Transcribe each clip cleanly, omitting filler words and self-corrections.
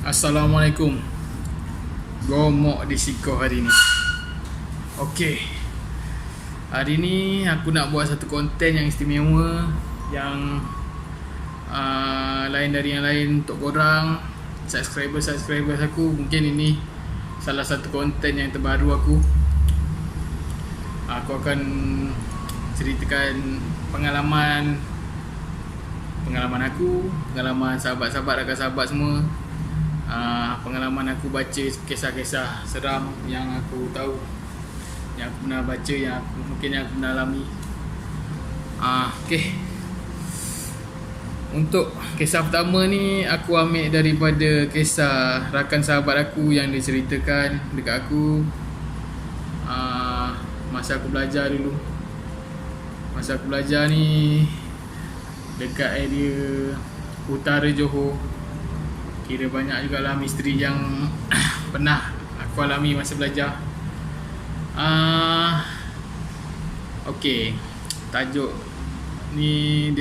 Assalamualaikum. Gomok di Siko hari ni. Okey. Hari ni aku nak buat satu konten yang istimewa, yang lain dari yang lain untuk korang subscribers aku. Mungkin ini salah satu konten yang terbaru aku. Aku akan ceritakan pengalaman aku, pengalaman sahabat-sahabat, rakan sahabat semua. Pengalaman aku baca kisah-kisah seram yang aku tahu, yang aku pernah baca, yang aku pernah alami. Okay. Untuk kisah pertama ni aku ambil daripada kisah rakan sahabat aku yang dia ceritakan dekat aku masa aku belajar dulu. Masa aku belajar ni dekat area utara Johor. Kira banyak jugalah misteri yang pernah aku alami masa belajar. Okay, tajuk ni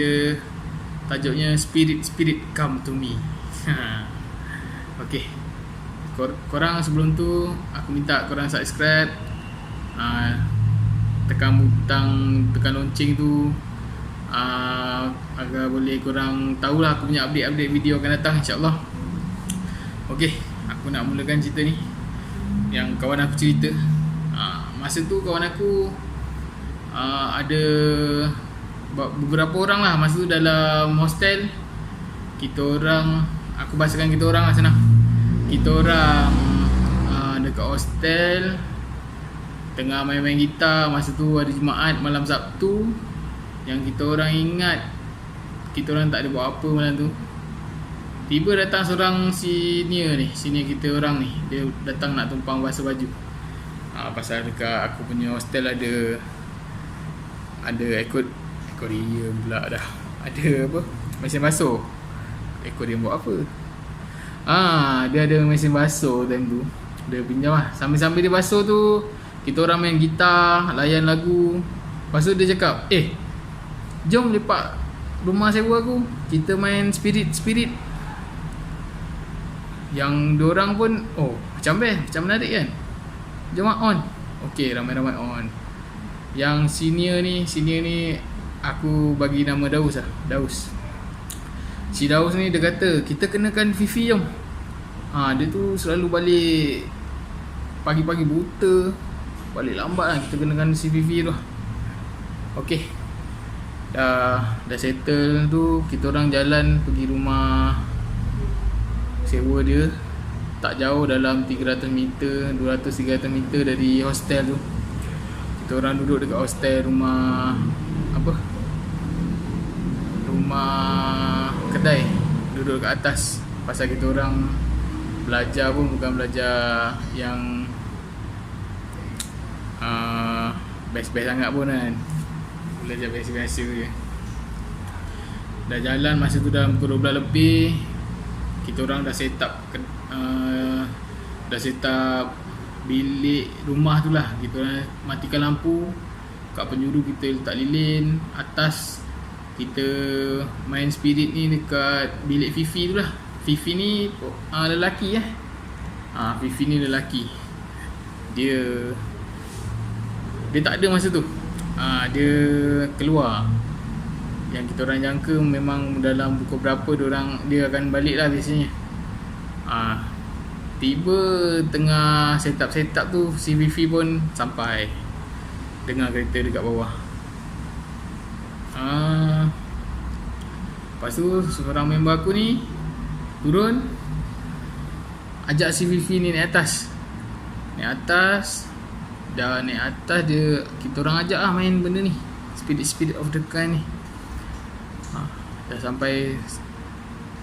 tajuknya Spirit Come to Me. Okay, korang sebelum tu aku minta korang subscribe, tekan butang, tekan lonceng tu, agar boleh korang tahulah aku punya update video akan datang, insyaAllah. Okey, aku nak mulakan cerita ni yang kawan aku cerita. Masa tu kawan aku ada beberapa orang lah. Masa tu dalam hostel, kita orang, aku bahasakan kita orang lah senang. Kita orang dekat hostel tengah main-main gitar. Masa tu hari Jumaat malam Sabtu, yang kita orang ingat kita orang tak ada buat apa malam tu. Tiba datang seorang senior kita orang ni. Dia datang nak tumpang basuh baju. Pasal dekat aku punya hostel ada aquarium pula dah. Ada apa? Mesin basuh. Aquarium buat apa? Dia ada mesin basuh time tu. Dia pinjam lah. Sambil-sambil dia basuh tu, kita orang main gitar, layan lagu. Lepas tu dia cakap, jom lepak rumah sewa aku, kita main spirit. Yang diorang pun, macam menarik kan, jom on. Okay, ramai-ramai on. Yang senior ni aku bagi nama Daus lah. Daus. Si Daus ni dia kata, kita kenakan Fifi jom. Dia tu selalu balik pagi-pagi buta, balik lambat lah. Kita kenakan si Fifi tu. Okay, dah settle tu, kita orang jalan pergi rumah sewa dia. Tak jauh, dalam 300 meter, 200-300 meter dari hostel tu. Kita orang duduk dekat hostel, rumah kedai, duduk dekat atas. Pasal kita orang belajar pun bukan belajar yang best-best sangat pun kan. Belajar biasa-biasa je. Dah jalan masa tu dalam pukul 12 lebih. Kita orang dah set up bilik rumah tu lah. Kita orang matikan lampu, kat penjuru kita letak lilin. Atas kita main spirit ni dekat bilik Fifi tu lah. Fifi ni lelaki Fifi ni lelaki. Dia tak ada masa tu. Dia keluar. Yang kita orang jangka memang dalam pukul berapa dia akan balik lah biasanya. Tiba tengah set up tu, si Fifi pun sampai dengar kereta dekat bawah. Lepas tu seorang member aku ni turun, ajak si Fifi ni naik atas. Dah naik atas dia, kita orang ajak lah main benda ni, Spirit of the Kind ni. Dah sampai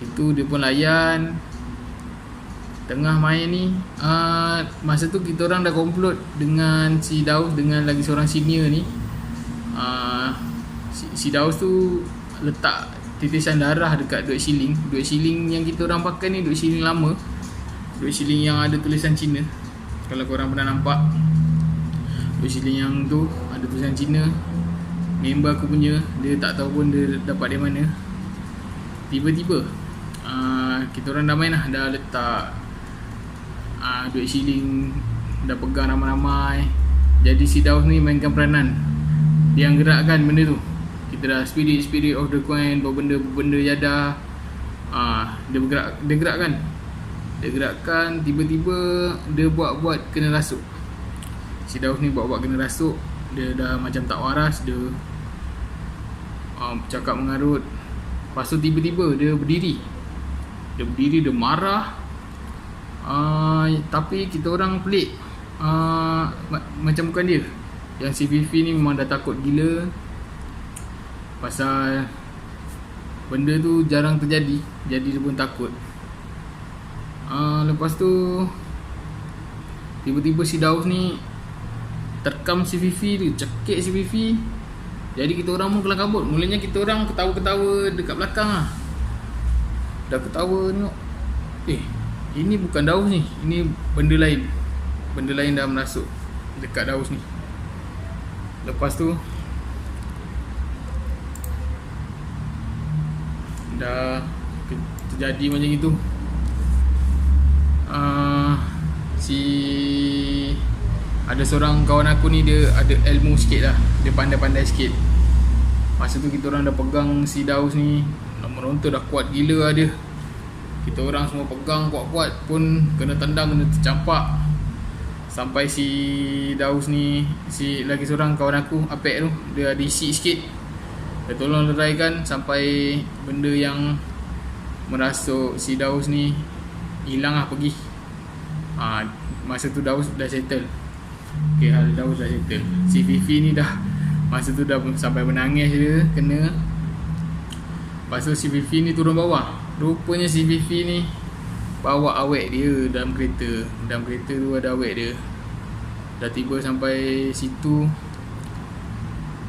itu, dia pun layan. Tengah main ni, masa tu kita orang dah komplot dengan si Daus, dengan lagi seorang senior ni. Si Daus tu letak titisan darah dekat duit shilling yang kita orang pakai ni, duit shilling lama, duit shilling yang ada tulisan Cina. Kalau korang pernah nampak, duit shilling yang tu ada tulisan Cina. Member aku punya, dia tak tahu pun dia dapat dari mana. Tiba-tiba Kita orang dah main lah, dah letak duit shilling, dah pegang ramai-ramai. Jadi si Daus ni mainkan peranan, dia yang gerakkan benda tu. Kita dah spirit of the coin, benda jadah. Dia gerakkan, tiba-tiba dia buat kena rasuk. Si Daus ni buat kena rasuk. Dia dah macam tak waras, dia cakap mengarut. Lepas tu tiba-tiba dia berdiri, dia marah. Tapi kita orang pelik, macam bukan dia. Yang si Fifi ni memang dah takut gila, pasal benda tu jarang terjadi, jadi dia pun takut. Lepas tu tiba-tiba si Daus ni terkam si Fifi, dia cekik si Fifi. Jadi kita orang pun kelang kabut. Mulanya kita orang ketawa-ketawa dekat belakang lah. Dah ketawa tengok, ini bukan Daus ni, ini benda lain. Benda lain dah merasuk dekat Daus ni. Lepas tu dah terjadi macam itu. Ada seorang kawan aku ni, dia ada ilmu sikit lah, dia pandai-pandai sikit. Masa tu kita orang dah pegang si Daus ni, meronta dah kuat gila lah dia. Kita orang semua pegang kuat-kuat pun kena tendang, kena tercampak. Sampai si Daus ni, si lagi seorang kawan aku, Apek tu, dia ada isi sikit. Dia tolong leraikan sampai benda yang merasuk si Daus ni hilang lah, pergi. Masa tu Daus dah settle. Hal Daus dah settle. Si Fifi ni dah, masa tu dah sampai menangis dia, kena. Lepas tu si Fifi ni turun bawah. Rupanya si Fifi ni bawa awek dia dalam kereta. Dalam kereta tu ada awek dia. Dah tiba sampai situ,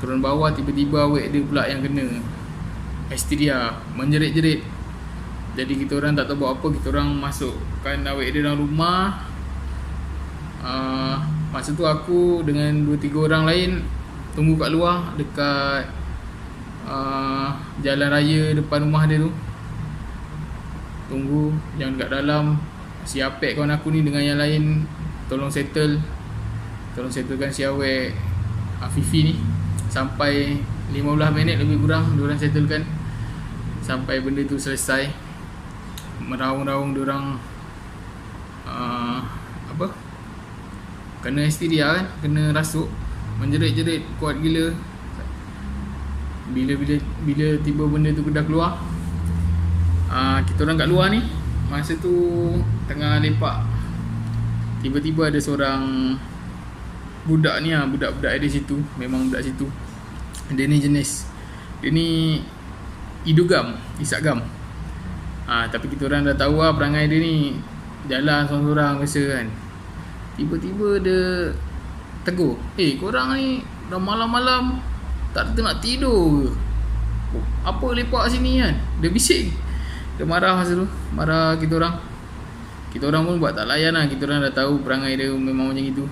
turun bawah, tiba-tiba awek dia pula yang kena. Hysteria, menjerit-jerit. Jadi kita orang tak tahu buat apa. Kita orang masukkan awek dia dalam rumah. Masa tu aku dengan 2-3 orang lain tunggu kat luar, dekat jalan raya depan rumah dia tu. Tunggu, yang dekat dalam. Si Apek kawan aku ni dengan yang lain tolong settlekan si awek Fifi ni. Sampai 15 minit lebih kurang diorang settlekan, sampai benda tu selesai. Meraung-raung diorang kena hysteria kan, kena rasuk, menjerit-jerit kuat gila. Bila tiba benda tu dah keluar, kita orang kat luar ni, masa tu tengah lepak, tiba-tiba ada seorang budak ni, budak-budak ada situ, memang budak situ. Dia ni idugam, isagam. Tapi kita orang dah tahu lah perangai dia ni, jalan seorang-seorang biasa kan. Tiba-tiba dia tegur, korang ni dah malam-malam tak nak tidur ke? Apa lepak sini kan? Dia bising. Dia marah masa tu, marah kita orang. Kita orang pun buat tak layan lah. Kita orang dah tahu perangai dia memang macam itu.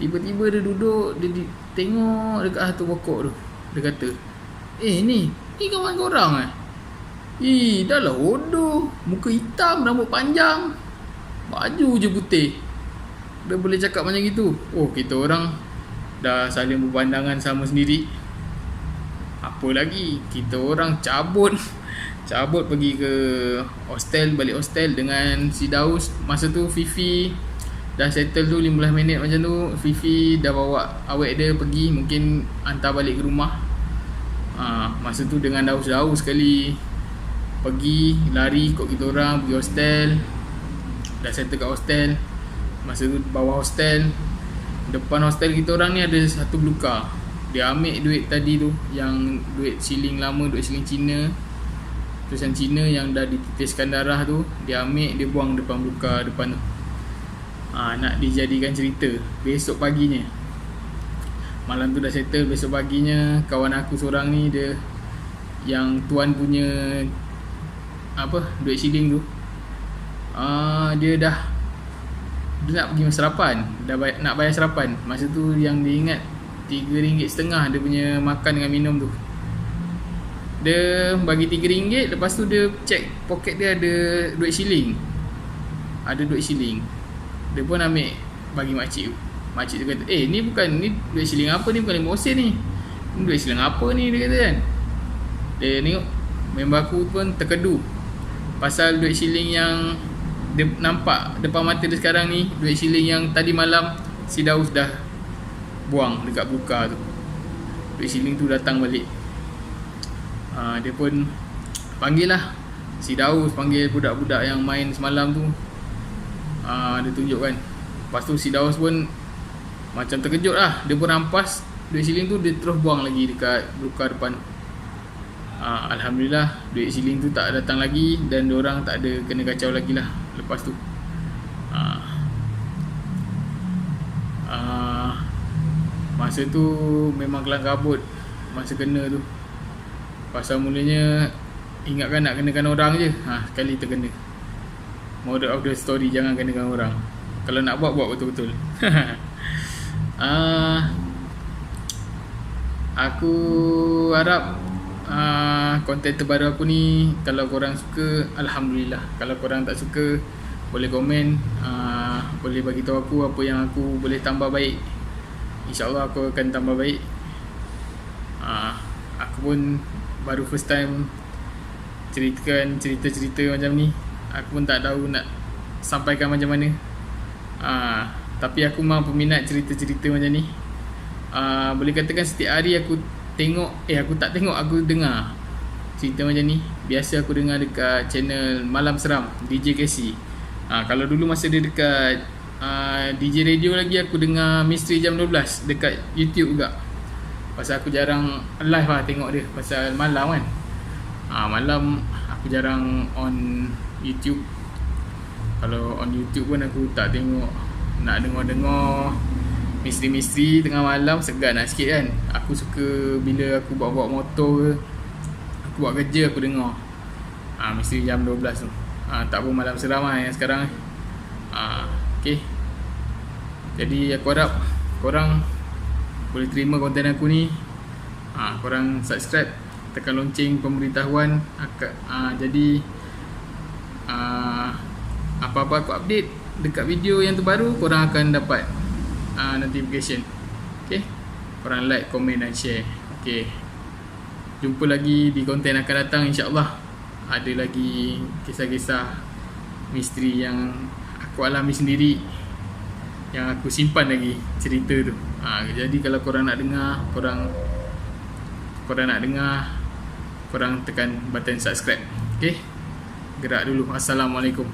Tiba-tiba dia duduk, dia tengok dekat satu pokok tu. Dia kata, ni kawan korang dah lah hodoh, muka hitam, rambut panjang, baju je putih. Dia boleh cakap macam gitu. Kita orang dah saling berpandangan sama sendiri. Apa lagi, kita orang cabut pergi ke hostel, balik hostel dengan si Daus. Masa tu Fifi dah settle tu 15 minit macam tu. Fifi dah bawa awek dia pergi, mungkin hantar balik ke rumah. Masa tu dengan Daus sekali pergi, lari ikut kita orang pergi hostel. Dah settle kat hostel. Masa tu bawah hostel, depan hostel kita orang ni ada satu blue car. Dia ambil duit tadi tu, yang duit shilling lama, duit shilling Cina, tulisan Cina yang dah dititiskan darah tu, dia ambil, dia buang depan blue car depan tu. Nak dijadikan cerita. Besok paginya, malam tu dah settle. Besok paginya kawan aku seorang ni, dia yang tuan punya duit shilling tu, dia nak pergi sarapan, nak bayar sarapan. Masa tu yang dia ingat RM3.50 dia punya makan dengan minum tu. Dia bagi RM3, lepas tu dia check poket dia ada duit shilling. Ada duit shilling. Dia pun ambil bagi makcik tu. Makcik tu kata, ni bukan, ni duit shilling apa ni, bukan 5 sen ni. Ni duit shilling apa ni, dia kata kan. Dia tengok, member aku pun terkedu pasal duit shilling yang dia nampak depan mata dia sekarang ni, duit shilling yang tadi malam si Daus dah buang dekat buka tu. Duit shilling tu datang balik. Dia pun panggil lah si Daus, panggil budak-budak yang main semalam tu. Dia tunjukkan. Lepas tu si Daus pun macam terkejut lah. Dia pun rampas duit shilling tu, dia terus buang lagi dekat buka depan. Alhamdulillah duit shilling tu tak datang lagi dan diorang tak ada kena kacau lagi lah lepas tu. Masa tu memang kelang kabut masa kena tu. Pasal mulanya ingatkan nak kenakan orang je, sekali terkena. Moral of the story, jangan kenakan orang. Kalau nak buat, buat betul-betul. Aku harap konten terbaru aku ni, kalau korang suka, Alhamdulillah. Kalau korang tak suka, boleh komen, boleh bagi tahu aku apa yang aku boleh tambah baik. InsyaAllah aku akan tambah baik. Aku pun baru first time ceritakan cerita-cerita macam ni. Aku pun tak tahu nak sampaikan macam mana. Tapi aku memang peminat cerita-cerita macam ni. Boleh katakan setiap hari aku tengok, aku tak tengok, aku dengar cerita macam ni. Biasa aku dengar dekat channel Malam Seram, DJ Casey. Kalau dulu masa dia dekat DJ radio lagi, aku dengar Misteri Jam 12 dekat YouTube juga. Pasal aku jarang live lah tengok dia, pasal malam kan. Malam aku jarang on YouTube. Kalau on YouTube pun aku tak tengok. Nak dengar-dengar misteri-misteri tengah malam, segan nak sikit kan. Aku suka bila aku bawa motor ke, aku buat kerja, aku dengar Misteri Jam 12 tu. Tak pun Malam Seram lah yang sekarang. Okay. Jadi aku harap korang boleh terima konten aku ni. Korang subscribe, tekan lonceng pemberitahuan. Jadi apa-apa aku update dekat video yang terbaru, korang akan dapat notification. Okay. Korang like, komen dan share. Okay. Jumpa lagi di konten akan datang, insyaAllah. Ada lagi kisah-kisah misteri yang aku alami sendiri, yang aku simpan lagi cerita tu. Jadi kalau korang nak dengar, korang tekan button subscribe. Okay. Gerak dulu. Assalamualaikum.